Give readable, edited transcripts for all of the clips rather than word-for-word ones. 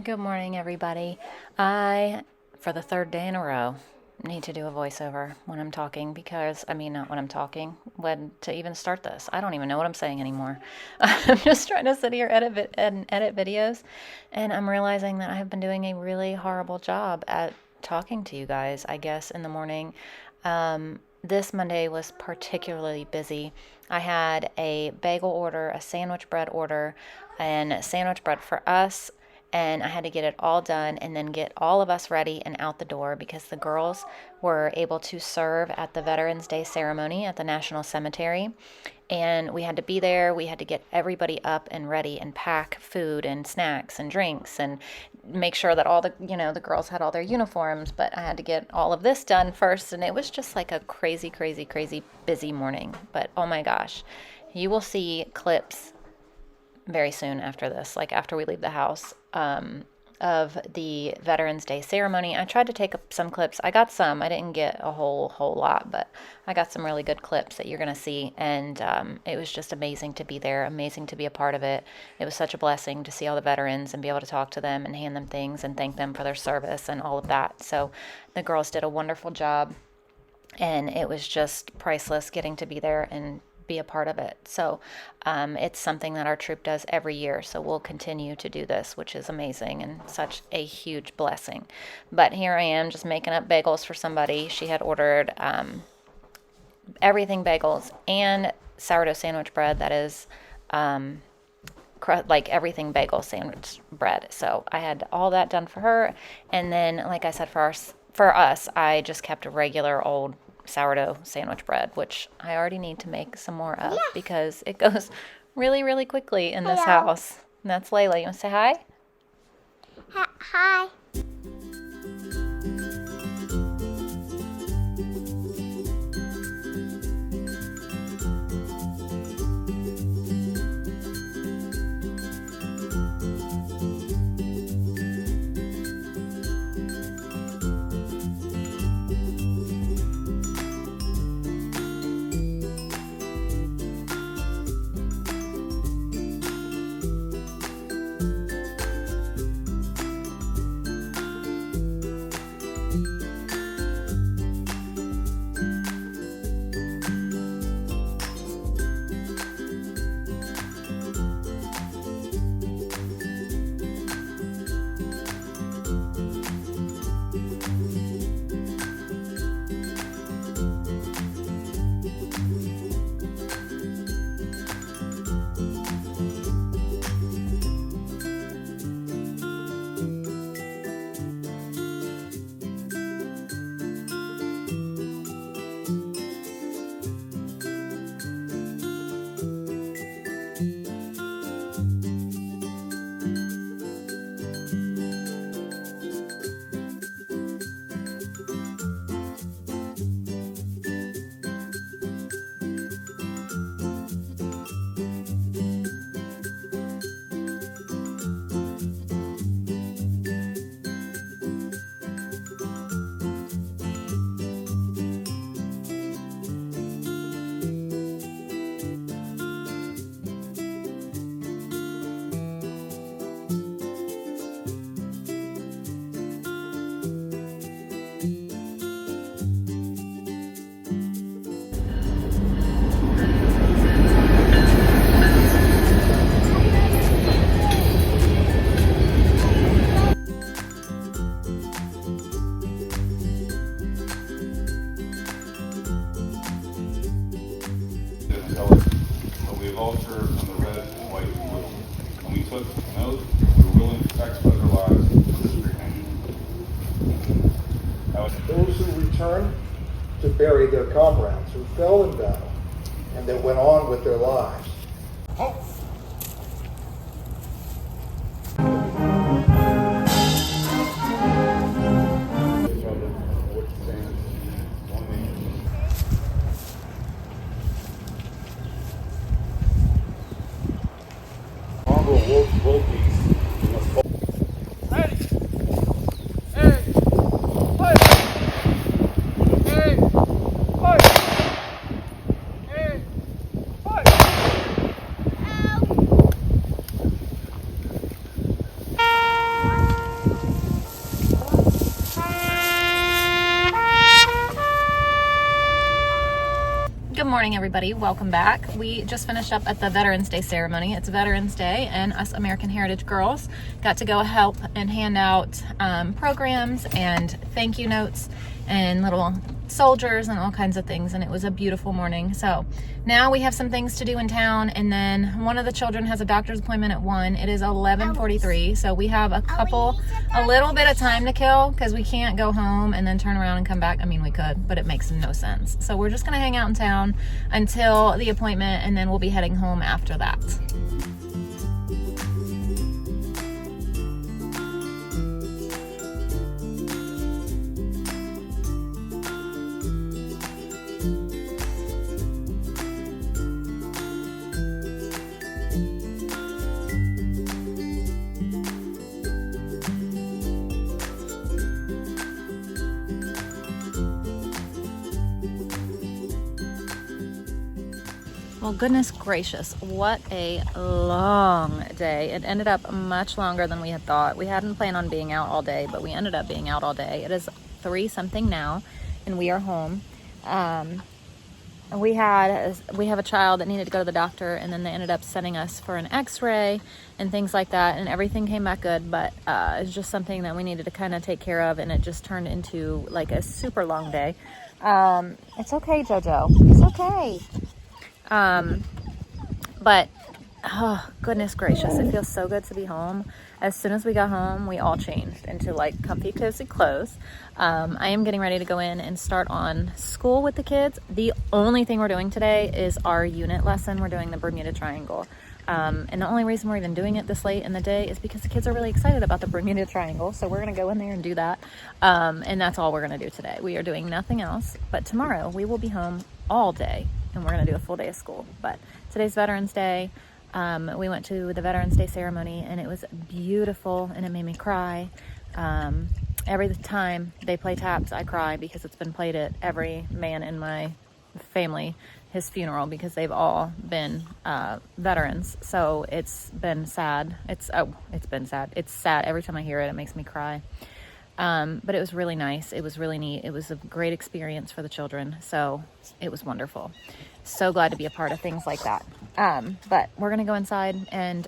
Good morning, everybody. I, for the third day in a row, need to do a voiceover when I'm talking because, not when I'm talking, when to even start this. I don't even know what I'm saying anymore. I'm just trying to sit here and edit videos, and I'm realizing that I have been doing a really horrible job at talking to you guys, I guess, in the morning. This Monday was particularly busy. I had a bagel order, a sandwich bread order, and sandwich bread for us, and I had to get it all done and then get all of us ready and out the door because the girls were able to serve at the Veterans Day ceremony at the National Cemetery. And we had to be there. We had to get everybody up and ready and pack food and snacks and drinks and make sure that all the girls had all their uniforms. But I had to get all of this done first. And it was just like a crazy, crazy, crazy busy morning. But oh my gosh, you will see clips very soon after this, like after we leave the house, of the Veterans Day ceremony. I tried to take some clips. I got some. I didn't get a whole lot, but I got some really good clips that you're going to see. And it was just amazing to be there, amazing to be a part of it. It was such a blessing to see all the veterans and be able to talk to them and hand them things and thank them for their service and all of that. So the girls did a wonderful job, and it was just priceless getting to be there and be a part of it. So it's something that our troop does every year. So we'll continue to do this, which is amazing and such a huge blessing. But here I am just making up bagels for somebody. She had ordered everything bagels and sourdough sandwich bread. That is like everything bagel sandwich bread. So I had all that done for her. And then, like I said, for us, I just kept a regular old sourdough sandwich bread, which I already need to make some more of because it goes really, really quickly in this house. And that's Layla. You want to say hi? Hi. We have all served on the red and white and blue, and we took an oath we were willing to sacrifice our lives for this great nation. Those who returned to bury their comrades who fell in battle and that went on with their lives. Good morning, everybody. Welcome back. We just finished up at the Veterans Day ceremony. It's Veterans Day, and us American Heritage girls got to go help and hand out programs and thank you notes and little soldiers and all kinds of things, and it was a beautiful morning. So now we have some things to do in town, and then one of the children has a doctor's appointment at 1. It is 11:43, so we have a little bit of time to kill because we can't go home and then turn around and come back. I mean, we could, but it makes no sense. So we're just gonna hang out in town until the appointment, and then we'll be heading home after that. Well, goodness gracious, what a long day. It ended up much longer than we had thought. We hadn't planned on being out all day, but we ended up being out all day. It is 3 something now, and we are home. We have a child that needed to go to the doctor, and then they ended up sending us for an x-ray and things like that, and everything came back good, but it's just something that we needed to kind of take care of, and it just turned into like a super long day. It's okay, JoJo. It's okay. But oh, goodness gracious, it feels so good to be home. As soon as we got home, we all changed into like comfy, cozy clothes. I am getting ready to go in and start on school with the kids. The only thing we're doing today is our unit lesson. We're doing the Bermuda Triangle. And the only reason we're even doing it this late in the day is because the kids are really excited about the Bermuda Triangle. So we're going to go in there and do that. And that's all we're going to do today. We are doing nothing else. But tomorrow we will be home all day, and we're going to do a full day of school. But today's Veterans Day. We went to the Veterans Day ceremony, and it was beautiful, and it made me cry. Every time they play taps, I cry because it's been played at every man in my family, his funeral, because they've all been veterans. So it's been sad. It's been sad. It's sad. Every time I hear it, it makes me cry. But it was really nice. It was really neat. It was a great experience for the children. So it was wonderful. So glad to be a part of things like that. But we're going to go inside and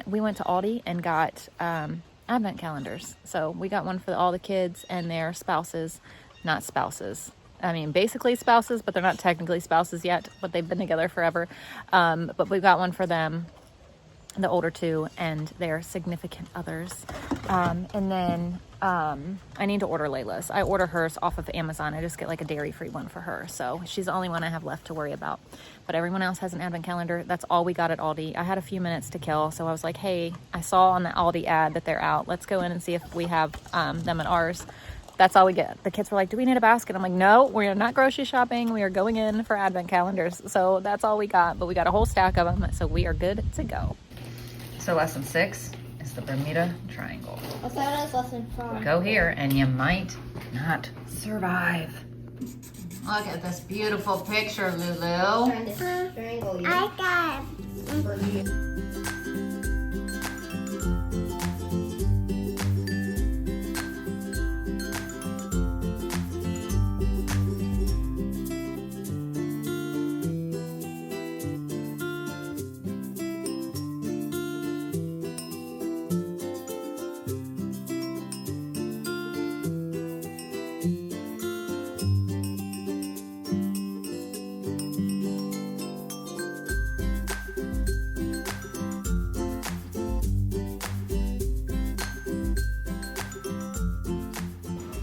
we went to Aldi and got advent calendars. So we got one for all the kids and their spouses, not spouses. I mean, basically spouses, but they're not technically spouses yet, but they've been together forever. But we got one for them, the older two, and their significant others. And then I need to order Layla's. I order hers off of Amazon. I just get like a dairy-free one for her. So she's the only one I have left to worry about. But everyone else has an advent calendar. That's all we got at Aldi. I had a few minutes to kill, so I was like, hey, I saw on the Aldi ad that they're out. Let's go in and see if we have them at ours. That's all we get. The kids were like, do we need a basket? I'm like, no, we're not grocery shopping. We are going in for advent calendars. So that's all we got. But we got a whole stack of them, so we are good to go. So lesson 6 is the Bermuda Triangle. What's that lesson from? Go here and you might not survive. Look at this beautiful picture, Lulu. Trying to strangle you. I got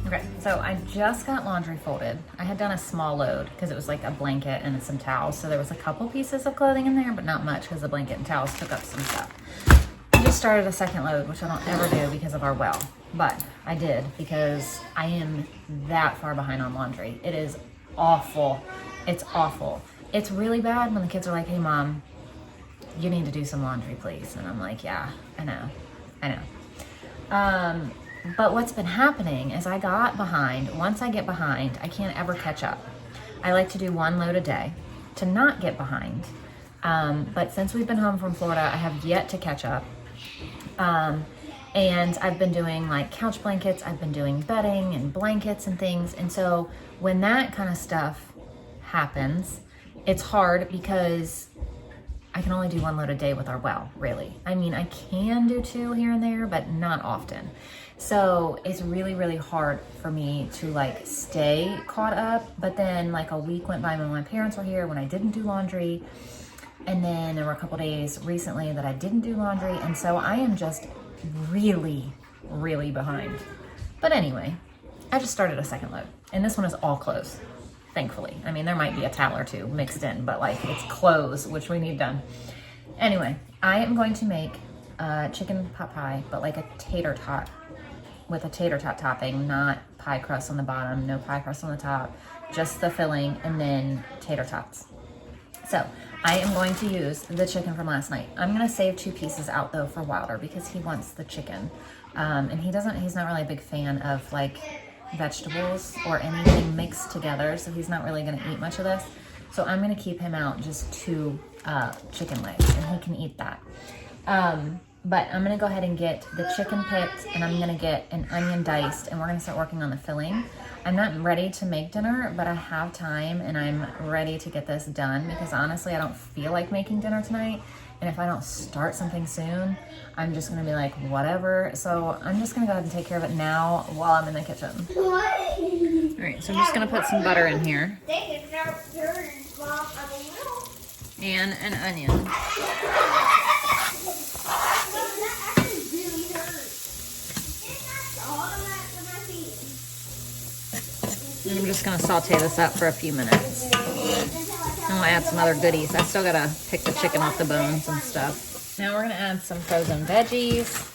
Okay, so I just got laundry folded. I had done a small load because it was like a blanket and some towels. So there was a couple pieces of clothing in there, but not much because the blanket and towels took up some stuff. I just started a second load, which I don't ever do because of our well, but I did because I am that far behind on laundry. It is awful. It's awful. It's really bad when the kids are like, hey mom, you need to do some laundry, please. And I'm like, yeah, I know. But what's been happening is I got behind. Once I get behind, I can't ever catch up. I like to do 1 load a day to not get behind. But since we've been home from Florida, I have yet to catch up. And I've been doing like couch blankets, I've been doing bedding and blankets and things. And so when that kind of stuff happens, it's hard because I can only do 1 load a day with our well, really. I mean, I can do 2 here and there, but not often. So it's really, really hard for me to like stay caught up. But then like a week went by when my parents were here, when I didn't do laundry. And then there were a couple days recently that I didn't do laundry. And so I am just really, really behind. But anyway, I just started a second load. And this one is all clothes, thankfully. I mean, there might be a towel or 2 mixed in, but like it's clothes, which we need done. Anyway, I am going to make chicken pot pie, but like a tater tot, with a tater tot topping, not pie crust on the bottom, no pie crust on the top, just the filling, and then tater tots. So I am going to use the chicken from last night. I'm gonna save 2 pieces out though for Wilder because he wants the chicken. And he's not really a big fan of like vegetables or anything mixed together, so he's not really gonna eat much of this. So I'm gonna keep him out just 2 chicken legs and he can eat that. But I'm gonna go ahead and get the chicken picked, and I'm gonna get an onion diced, and we're gonna start working on the filling. I'm not ready to make dinner, but I have time and I'm ready to get this done because honestly, I don't feel like making dinner tonight. And if I don't start something soon, I'm just gonna be like, whatever. So I'm just gonna go ahead and take care of it now while I'm in the kitchen. All right, so I'm just gonna put some butter in here. And an onion. And I'm just gonna saute this up for a few minutes. And we'll add some other goodies. I still gotta pick the chicken off the bones and stuff. Now we're gonna add some frozen veggies.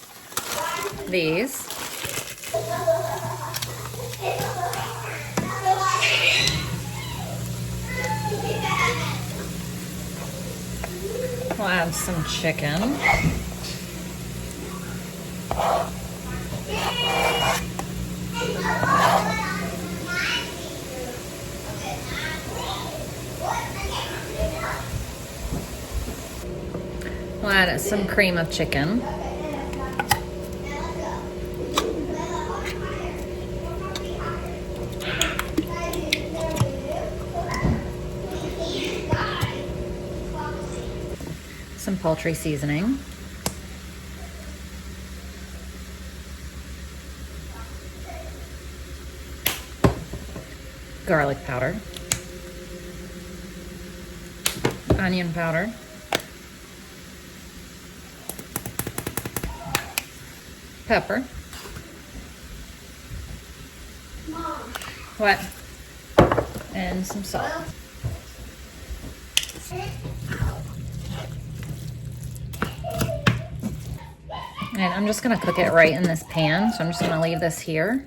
These. We'll add some chicken. We'll add some cream of chicken. Some poultry seasoning. Garlic powder. Onion powder. Pepper. What? And some salt. And I'm just gonna cook it right in this pan. So I'm just gonna leave this here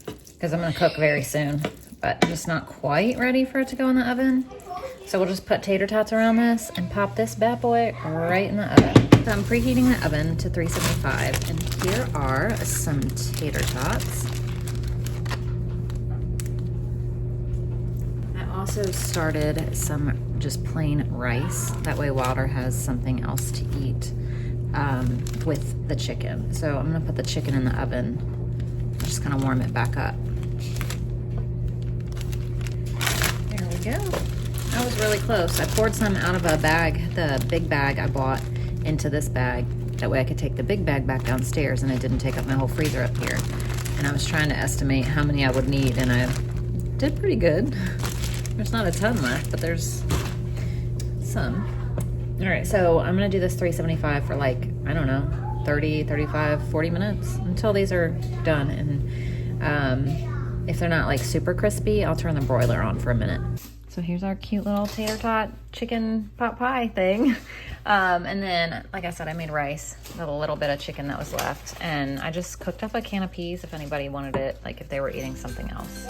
because I'm gonna cook very soon, but I'm just not quite ready for it to go in the oven. So we'll just put tater tots around this and pop this bad boy right in the oven. So I'm preheating the oven to 375, and here are some tater tots. I also started some just plain rice. That way Wilder has something else to eat with the chicken. So I'm gonna put the chicken in the oven, just kind of warm it back up. There we go. That was really close. I poured some out of a bag, the big bag I bought, into this bag. That way I could take the big bag back downstairs and it didn't take up my whole freezer up here. And I was trying to estimate how many I would need, and I did pretty good. There's not a ton left, but there's some. All right, so I'm gonna do this 375 for like, I don't know, 30, 35, 40 minutes until these are done. And if they're not like super crispy, I'll turn the broiler on for a minute. So here's our cute little tater tot chicken pot pie thing. And then, like I said, I made rice, the little bit of chicken that was left. And I just cooked up a can of peas if anybody wanted it, like if they were eating something else.